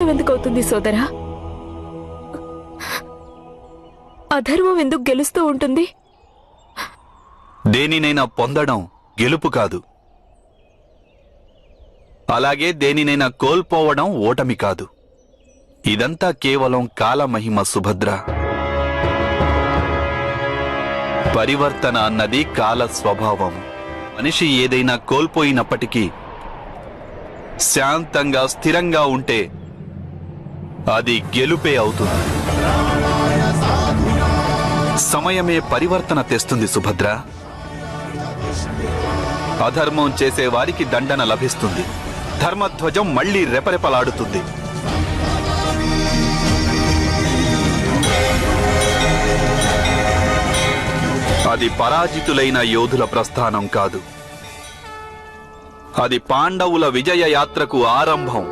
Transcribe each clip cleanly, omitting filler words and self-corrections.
అపవిత్రం ఎందుకు అవుతుంది సోదరా? అధర్మం ఎందుకు గెలుస్తూ ఉంటుంది? దేనినైనా పొందడం గెలుపు కాదు, అలాగే దేనినైనా కోల్పోవడం ఓటమి కాదు. ఇదంతా కేవలం కాలమహిమ సుభద్ర. పరివర్తన అన్నది కాల స్వభావం. మనిషి ఏదైనా కోల్పోయినప్పటికీ శాంతంగా స్థిరంగా ఉంటే అది గెలుపే అవుతుంది. సమయమే పరివర్తన తెస్తుంది సుభద్ర. అధర్మం చేసే వారికి దండన లభిస్తుంది. ధర్మధ్వజం మళ్లీ రెపరెపలాడుతుంది. అది పరాజితులైన యోధుల ప్రస్థానం కాదు, అది పాండవుల విజయ యాత్రకు ఆరంభం.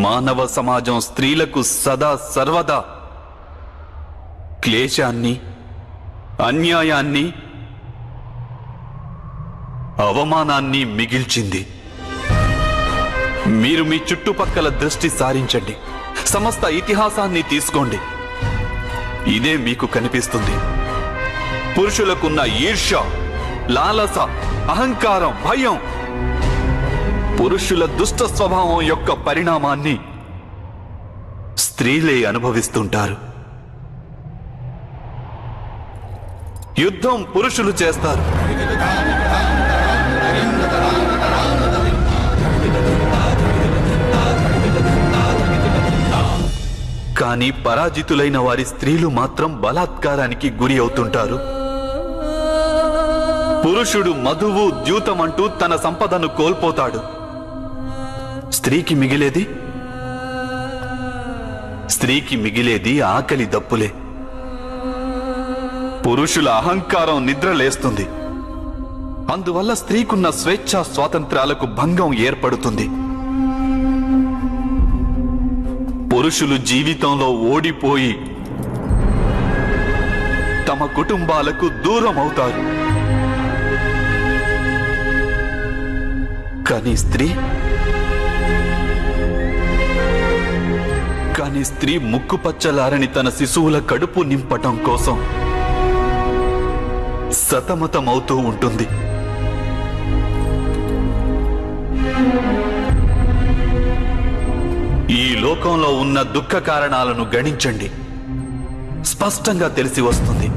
మానవ సమాజం స్త్రీలకు సదా సర్వదా క్లేశాన్ని, అన్యాయాన్ని, అవమానాన్ని మిగిల్చింది. మీరు మీ చుట్టుపక్కల దృష్టి సారించండి, సమస్త ఇతిహాసాన్ని తీసుకోండి. ఇదే మీకు కనిపిస్తుంది. పురుషులకున్న ఈర్ష్య, లాలస, అహంకారం, భయం, పురుషుల దుష్ట స్వభావం యొక్క పరిణామాన్ని స్త్రీలే అనుభవిస్తుంటారు. యుద్ధం పురుషులు చేస్తారు, కానీ పరాజితులైన వారి స్త్రీలు మాత్రం బలాత్కారానికి గురి అవుతుంటారు. పురుషుడు మధువు ద్యూతమంటూ తన సంపదను కోల్పోతాడు. స్త్రీకి మిగిలేది ఆకలి దప్పులే. పురుషుల అహంకారం నిద్రలేస్తుంది. అందువల్ల స్త్రీకున్న స్వేచ్ఛా స్వాతంత్రాలకు భంగం ఏర్పడుతుంది. పురుషులు జీవితంలో ఓడిపోయి తమ కుటుంబాలకు దూరం అవుతారు. కానీ స్త్రీ ముక్కుపచ్చలారని తన శిశువుల కడుపు నింపటం కోసం సతమతమవుతూ ఉంటుంది. ఈ లోకంలో ఉన్న దుఃఖ కారణాలను గణించండి, స్పష్టంగా తెలిసి వస్తుంది.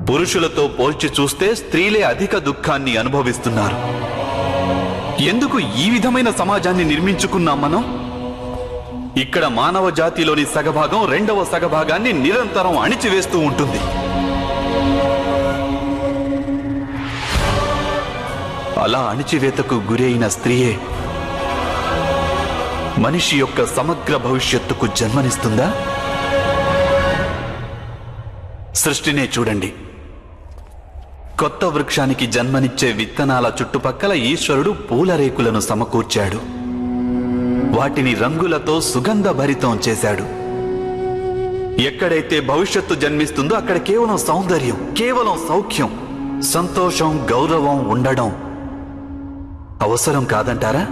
పురుషులతో పోల్చి చూస్తే స్త్రీలే అధిక దుఃఖాన్ని అనుభవిస్తున్నారు. ఎందుకు ఈ విధమైన సమాజాన్ని నిర్మించుకున్నాం మనం? ఇక్కడ మానవ జాతిలోని సగభాగం రెండవ సగభాగాన్ని నిరంతరం అణిచివేస్తూ ఉంటుంది. అలా అణిచివేతకు గురైన స్త్రీయే మనిషి యొక్క సమగ్ర భవిష్యత్తుకు జన్మనిస్తుందా? సృష్టినే చూడండి. కొత్త వృక్షానికి జన్మనిచ్చే విత్తనాల చుట్టుపక్కల ఈశ్వరుడు పూలరేకులను సమకూర్చాడు. వాటిని రంగులతో సుగంధ భరితం చేశాడు. ఎక్కడైతే భవిష్యత్తు జన్మిస్తుందో అక్కడ కేవలం సౌందర్యం, కేవలం సౌఖ్యం, సంతోషం, గౌరవం ఉండడం అవసరం కాదంటారా?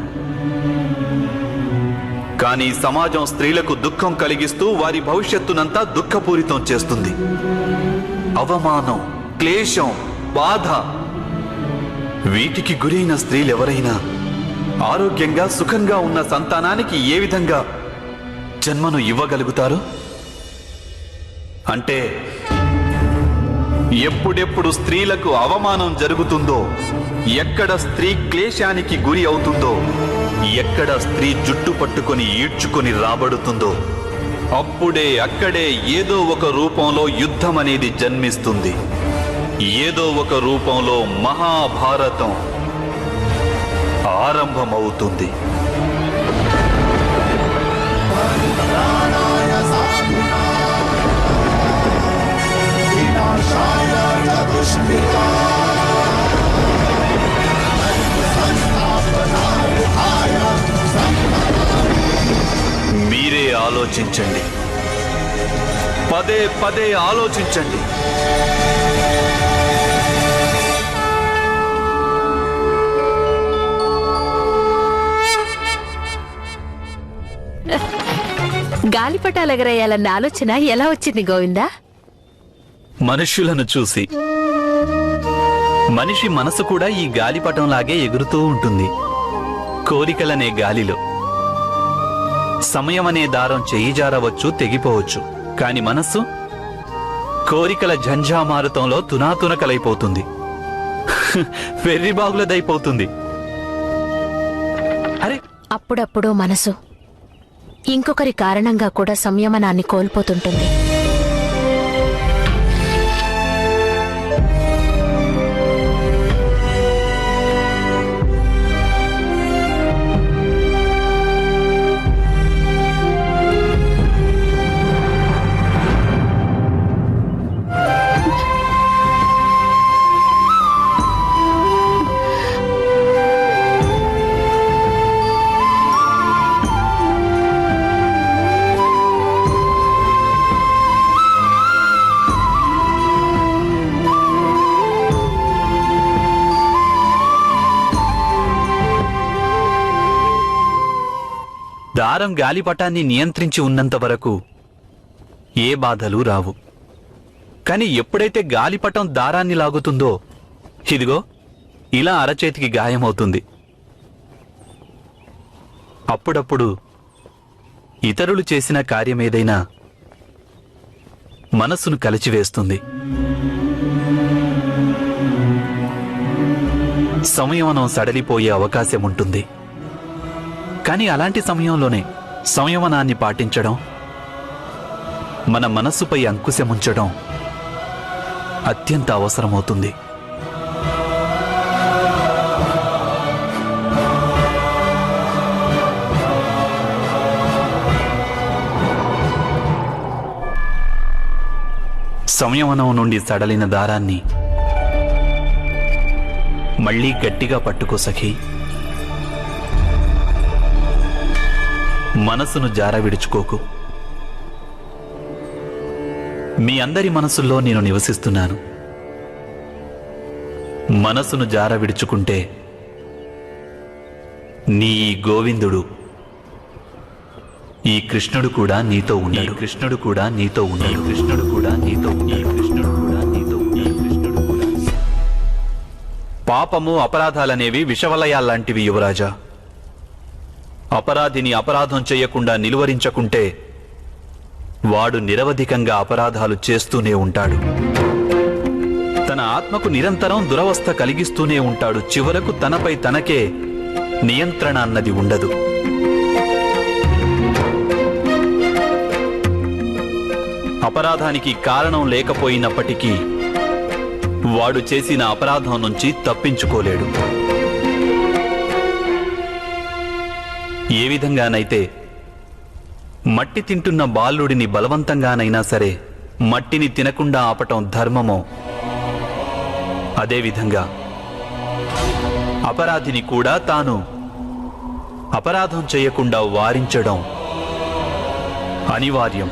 కానీ సమాజం స్త్రీలకు దుఃఖం కలిగిస్తూ వారి భవిష్యత్తునంతా దుఃఖపూరితం చేస్తుంది. అవమానం, క్లేశం, బాధ, వీటికి గురైన స్త్రీలెవరైనా ఆరోగ్యంగా సుఖంగా ఉన్న సంతానానికి ఏ విధంగా జన్మను ఇవ్వగలుగుతారు? అంటే ఎప్పుడెప్పుడు స్త్రీలకు అవమానం జరుగుతుందో, ఎక్కడ స్త్రీ క్లేశానికి గురి అవుతుందో, ఎక్కడ స్త్రీ జుట్టు పట్టుకొని ఈడ్చుకొని రాబడుతుందో అప్పుడే అక్కడే ఏదో ఒక రూపంలో యుద్ధం అనేది జన్మిస్తుంది. ఏదో ఒక రూపంలో మహాభారతం ఆరంభమవుతుంది. మీరే ఆలోచించండి, పదే పదే ఆలోచించండి. గాలిపటాలు ఎగరేయాలన్న ఆలోచన ఎలా వచ్చింది గోవిందా? మనుష్యులను చూసి. మనిషి మనసు కూడా ఈ గాలిపటంలాగే ఎగురుతూ ఉంటుంది. కోరికలనే గాలిలో. సమయమనే దారం చెయ్యి జారవచ్చు, తెగిపోవచ్చు. కాని మనస్సు కోరికల ఝంఝామారుతంలో తునాతునకలైపోతుంది. వెర్రిబాగులదైపోతుంది. అరే, అప్పుడప్పుడు మనసు ఇంకొకరి కారణంగా కూడా సంయమనాన్ని కోల్పోతుంటుంది. దారం గాలిపటాన్ని నియంత్రించి ఉన్నంత వరకు ఏ బాధలు రావు. కాని ఎప్పుడైతే గాలిపటం దారాన్ని లాగుతుందో, ఇదిగో ఇలా అరచేతికి గాయమవుతుంది. అప్పుడప్పుడు ఇతరులు చేసిన కార్యమేదైనా మనస్సును కలిచివేస్తుంది. సంయమనం సడలిపోయే అవకాశం ఉంటుంది. కానీ అలాంటి సమయంలోనే సంయమనాన్ని పాటించడం, మన మనస్సుపై అంకుశముంచడం అత్యంత అవసరమవుతుంది. సంయమనం నుండి సడలిన దారాన్ని మళ్లీ గట్టిగా పట్టుకో సఖీ. మనసును జార విడుచుకోకు. మీ అందరి మనసుల్లో నేను నివసిస్తున్నాను. మనసును జార విడుచుకుంటే నీ ఈ గోవిందుడు, ఈ కృష్ణుడు కూడా నీతో ఉన్నాడు. కృష్ణుడు కూడా నీతో ఉన్నాడు. కృష్ణుడు కూడా నీతో ఉన్నాడు. కృష్ణుడు కూడా నీతో ఉన్నాడు. కృష్ణుడు కూడా. పాపము, అపరాధాలనేవి విషవలయాల్లాంటివి యువరాజా. అపరాధిని అపరాధం చెయ్యకుండా నిలువరించకుంటే వాడు నిరవధికంగా అపరాధాలు చేస్తూనే ఉంటాడు. తన ఆత్మకు నిరంతరం దురవస్థ కలిగిస్తూనే ఉంటాడు. చివరకు తనపై తనకే నియంత్రణ అన్నది ఉండదు. అపరాధానికి కారణం లేకపోయినప్పటికీ వాడు చేసిన అపరాధం నుంచి తప్పించుకోలేడు. ఏ విధంగానైతే మట్టి తింటున్న బాలుడిని బలవంతంగానైనా సరే మట్టిని తినకుండా ఆపటం ధర్మమో, అదేవిధంగా అపరాధిని కూడా తాను అపరాధం చేయకుండా వారించడం అనివార్యం.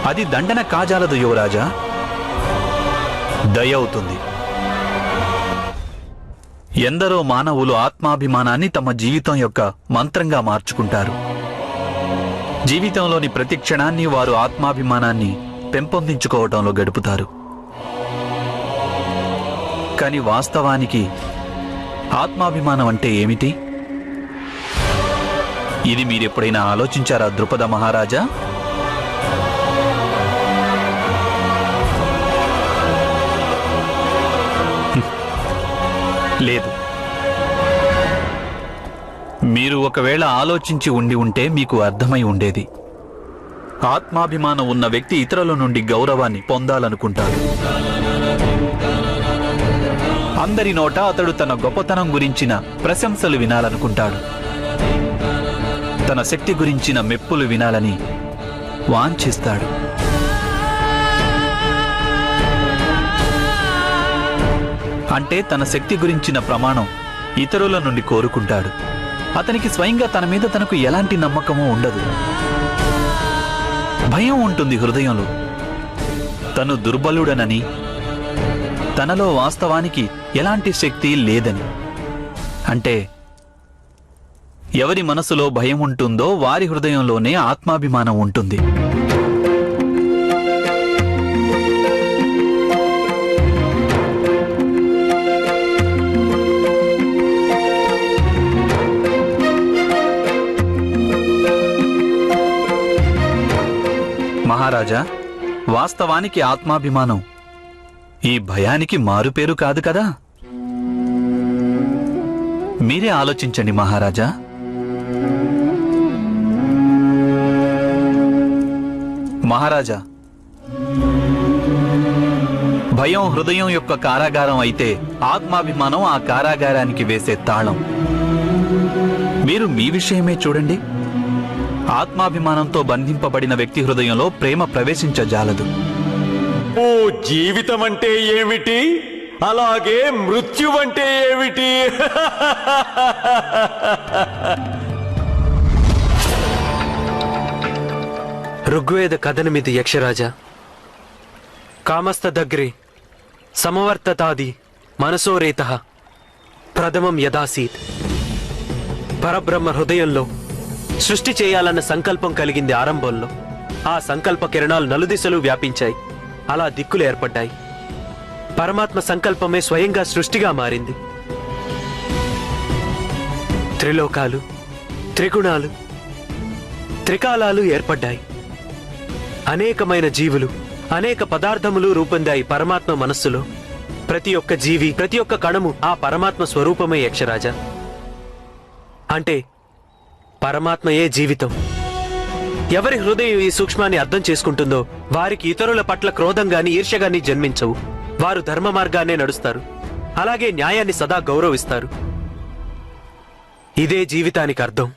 అది దండన కాజాలదు యువరాజా, దయ అవుతుంది. ఎందరో మానవులు ఆత్మాభిమానాన్ని తమ జీవితం యొక్క మంత్రంగా మార్చుకుంటారు. జీవితంలోని ప్రతి క్షణాన్ని వారు ఆత్మాభిమానాన్ని పెంపొందించుకోవటంలో గడుపుతారు. కాని వాస్తవానికి ఆత్మాభిమానం అంటే ఏమిటి? ఇది మీరెప్పుడైనా ఆలోచించారా ద్రుపద మహారాజా? లేదు. మీరు ఒకవేళ ఆలోచించి ఉంటే మీకు అర్థమై ఉండేది. ఆత్మాభిమానం ఉన్న వ్యక్తి ఇతరుల నుండి గౌరవాన్ని పొందాలనుకుంటాడు. అందరి నోట అతడు తన గొప్పతనం గురించిన ప్రశంసలు వినాలనుకుంటాడు. తన శక్తి గురించిన మెప్పులు వినాలని వాంఛిస్తాడు. అంటే తన శక్తి గురించిన ప్రమాణం ఇతరుల నుండి కోరుకుంటాడు. అతనికి స్వయంగా తన మీద తనకు ఎలాంటి నమ్మకమూ ఉండదు. భయం ఉంటుంది హృదయంలో. తను దుర్బలుడనని, తనలో వాస్తవానికి ఎలాంటి శక్తి లేదని. అంటే ఎవరి మనసులో భయం ఉంటుందో వారి హృదయంలోనే ఆత్మాభిమానం ఉంటుంది. మహారాజా, వాస్తవానికి ఆత్మాభిమానం ఈ భయానికి మారుపేరు కాదు కదా. మీరే ఆలోచించండి మహారాజా. మహారాజా, భయం హృదయం యొక్క కారాగారం అయితే ఆత్మాభిమానం ఆ కారాగారానికి వేసే తాళం. మీరు మీ విషయమే చూడండి. ఆత్మాభిమానంతో బంధింపబడిన వ్యక్తి హృదయంలో ప్రేమ ప్రవేశించజాలదు. ఓ జీవితం అంటే ఏమిటి, అలాగే మృత్యువంటే ఏమిటి? ఋగ్వేద కథనమిది యక్షరాజ. కామస్థ దగ్గరే సమవర్తతాది మనసోరేత ప్రథమం యదాసీత్. పరబ్రహ్మ హృదయంలో సృష్టి చేయాలన్న సంకల్పం కలిగింది ఆరంభంలో. ఆ సంకల్ప కిరణాలు నలుదిశలు వ్యాపించాయి. అలా దిక్కులు ఏర్పడ్డాయి. పరమాత్మ సంకల్పమే స్వయంగా సృష్టిగా మారింది. త్రిలోకాలు, త్రిగుణాలు, త్రికాలాలు ఏర్పడ్డాయి. అనేకమైన జీవులు, అనేక పదార్థములు రూపొందాయి పరమాత్మ మనస్సులో. ప్రతి ఒక్క జీవి, ప్రతి ఒక్క కణము ఆ పరమాత్మ స్వరూపమే యక్షరాజ. అంటే పరమాత్మయే జీవితం. ఎవరి హృదయం ఈ సూక్ష్మాన్ని అర్థం చేసుకుంటుందో వారికి ఇతరుల పట్ల క్రోధం గాని ఈర్ష్య గాని జన్మించవు. వారు ధర్మ మార్గాన్నే నడుస్తారు. అలాగే న్యాయాన్ని సదా గౌరవిస్తారు. ఇదే జీవితానికి అర్థం.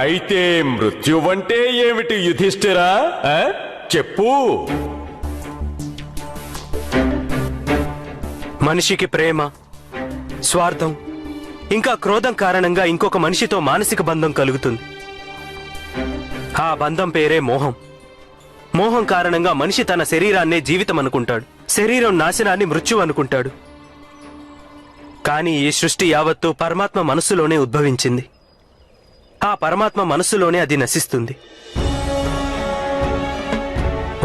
అయితే మృత్యువంటే ఏమిటి యుధిష్ఠిరా? చెప్పు. మనిషికి ప్రేమ, స్వార్థం ఇంకా క్రోధం కారణంగా ఇంకొక మనిషితో మానసిక బంధం కలుగుతుంది. ఆ బంధం పేరే మోహం. మోహం కారణంగా మనిషి తన శరీరాన్నే జీవితం అనుకుంటాడు. శరీరం నాశనాన్ని మృత్యు అనుకుంటాడు. కానీ ఈ సృష్టి యావత్తు పరమాత్మ మనస్సులోనే ఉద్భవించింది. ఆ పరమాత్మ మనస్సులోనే అది నశిస్తుంది.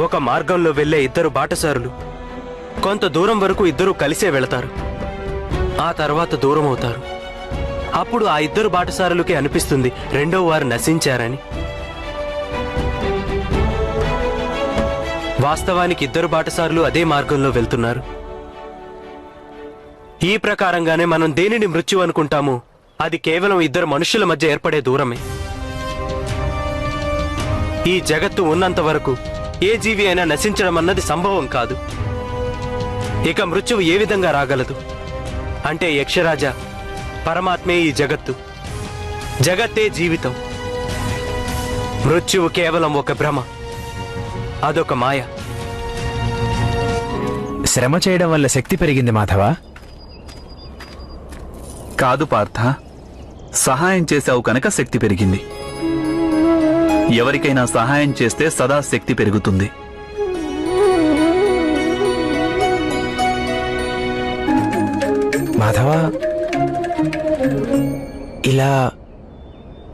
ఒక మార్గంలో వెళ్లే ఇద్దరు బాటసారులు కొంత దూరం వరకు ఇద్దరూ కలిసే వెళతారు. ఆ తర్వాత దూరం అవుతారు. అప్పుడు ఆ ఇద్దరు బాటసారులకే అనిపిస్తుంది రెండో వారు నశించారని. వాస్తవానికి ఇద్దరు బాటసారులు అదే మార్గంలో వెళ్తున్నారు. ఈ ప్రకారంగానే మనం దేనిని మృత్యు అనుకుంటామో అది కేవలం ఇద్దరు మనుషుల మధ్య ఏర్పడే దూరమే. ఈ జగత్తు ఉన్నంత వరకు ఏ జీవి అయినా నశించడం అన్నది సంభవం కాదు. ఇక మృత్యువు ఏ విధంగా రాగలదు? అంటే యక్షరాజ, పరమాత్మే ఈ జగత్తు, జగత్తే జీవితం. మృత్యువు కేవలం ఒక భ్రమ, అదొక మాయ. శ్రమ చేయడం వల్ల శక్తి పెరిగింది మాధవా? కాదు పార్థ, సహాయం చేశావు కనుక శక్తి పెరిగింది. ఎవరికైనా సహాయం చేస్తే సదా శక్తి పెరుగుతుంది. మాధవా,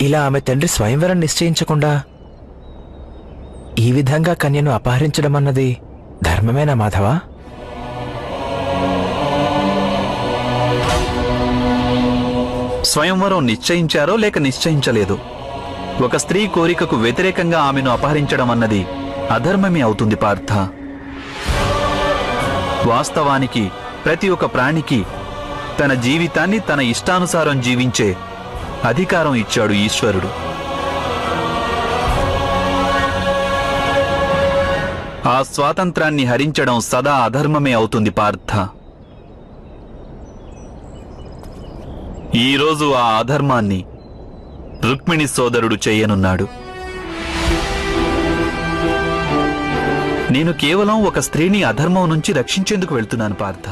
ఇలా ఆమె తండ్రి స్వయంవరం నిశ్చయించకుండా ఈ విధంగా కన్యను అపహరించడం అన్నది ధర్మమేనా మాధవా? స్వయంవరం నిశ్చయించారో లేక నిశ్చయించలేదు, ఒక స్త్రీ కోరికకు వ్యతిరేకంగా ఆమెను అపహరించడం అన్నది అధర్మమే అవుతుంది పార్థ. వాస్తవానికి ప్రతి ఒక్క ప్రాణికి తన జీవితాన్ని తన ఇష్టానుసారం జీవించే అధికారం ఇచ్చాడు ఈశ్వరుడు. ఆ స్వాతంత్రాన్ని హరించడం సదా అధర్మమే అవుతుంది పార్థ. ఈరోజు ఆ అధర్మాన్ని రుక్మిణి సోదరుడు చేయనున్నాడు. నేను కేవలం ఒక స్త్రీని అధర్మం నుంచి రక్షించేందుకు వెళ్తున్నాను పార్థ.